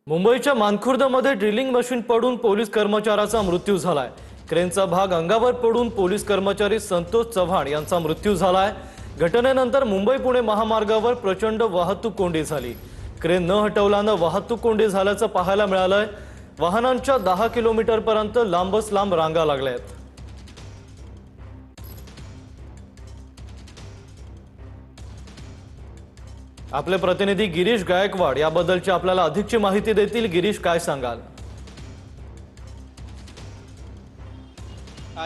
मुंबईच्या मानखुर्दमध्ये drilling machine पडून police कर्मचाऱ्याचा मृत्यू झालाय। क्रेनचा भाग अंगावर पडून पोलीस कर्मचारी संतोष चव्हाण यांचा मृत्यू झालाय। घटनेनंतर मुंबई पुणे महामार्गावर प्रचंड वाहतूक कोंडी झाली। क्रेन न हटवल्याने वाहतूक कोंडी झाल्याचं पाहायला मिळालंय। वाहनांच्या 10 किलोमीटरपर्यंत लांबच लांब रांगा लागल्यात। आपले प्रतिनिधी गिरीश गायकवाड याबद्दलची आपल्याला अधिकची माहिती देतील। गिरीश, काय सांगाल?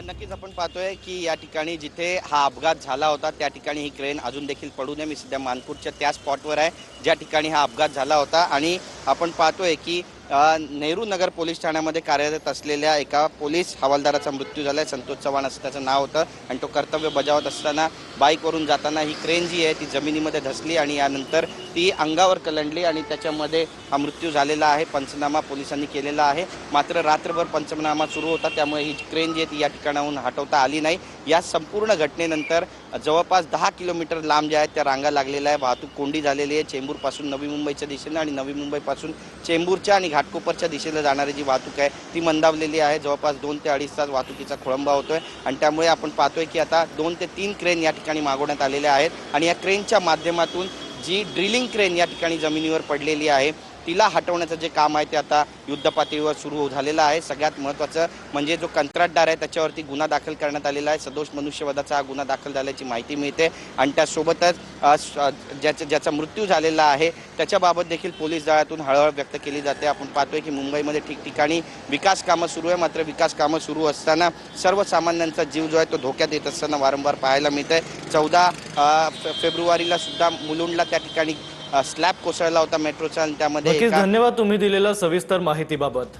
नक्कीच आपण पाहतोय की या ठिकाणी जिथे हा अपघात झाला होता त्या ठिकाणी ही क्रेन अजून देखील पडू नये। मी सध्या मानपूरच्या त्या स्पॉटवर आहे ज्या ठिकाणी हा अपघात झाला होता आणि आपण पाहतोय की नेहरू नगर पोलीस ठाण्यामध्ये कार्यरत असलेल्या एका पोलीस हवालदाराचा मृत्यू झालाय। संतोष चव्हाण असं त्याचं नाव होतं आणि तो कर्तव्य बजावत असताना बाईकवरून जाताना ही क्रेन जी आहे ती जमिनीमध्ये धसली आणि यानंतर ती अंगावर कलंडली आणि त्याच्यामध्ये हा मृत्यू झालेला आहे। पंचनामा पोलिसांनी केलेला आहे, मात्र रात्रभर पंचनामा सुरू होता त्यामुळे ही क्रेन जी आहे ती या ठिकाणाहून हटवता आली नाही। या संपूर्ण घटनेनंतर जवळपास 10 किलोमीटर लांब ज्या आहेत त्या रांगा लागलेल्या आहे। वाहतूक कोंडी झालेली आहे। चेंबूरपासून नवी मुंबईच्या दिशेने आणि नवी मुंबईपासून चेंबूरच्या आणि घाटकोपरच्या दिशेला जाणारी जी वाहतूक आहे ती मंदावलेली आहे। जवळपास 2 ते 2.5 तास वाहतुकीचा खोळंबा होतोय आणि त्यामुळे आपण पाहतोय की आता 2 ते 3 क्रेन या ठिकाणी मागवण्यात आलेल्या आहेत आणि या क्रेनच्या माध्यमातून जी ड्रिलिंग क्रेन या ठिकाणी जमिनीवर पडलेली आहे तिला हटवण्याचं जे काम आहे ते आता युद्धपातळीवर सुरू झालेलं आहे। सगळ्यात महत्त्वाचं म्हणजे जो कंत्राटदार आहे त्याच्यावरती गुन्हा दाखल करण्यात आलेला आहे। सदोष मनुष्यवधाचा हा गुन्हा दाखल झाल्याची माहिती मिळते आणि त्यासोबतच ज्याचा मृत्यू झालेला आहे त्याच्याबाबत देखील पोलीस दलातून हळहळ व्यक्त केली जाते। आपण पाहतोय की मुंबईमध्ये ठिकठिकाणी विकास कामं सुरू आहे, मात्र विकास कामं सुरू असताना सर्वसामान्यांचा जीव जो आहे तो धोक्यात येत असताना वारंवार पाहायला मिळतंय। 14 फेब्रुवारीला सुद्धा मुलुंडला त्या ठिकाणी स्लॅब कोसळला होता मेट्रोचा आणि त्यामध्ये नक्कीच धन्यवाद तुम्ही दिलेल्या सविस्तर माहितीबाबत।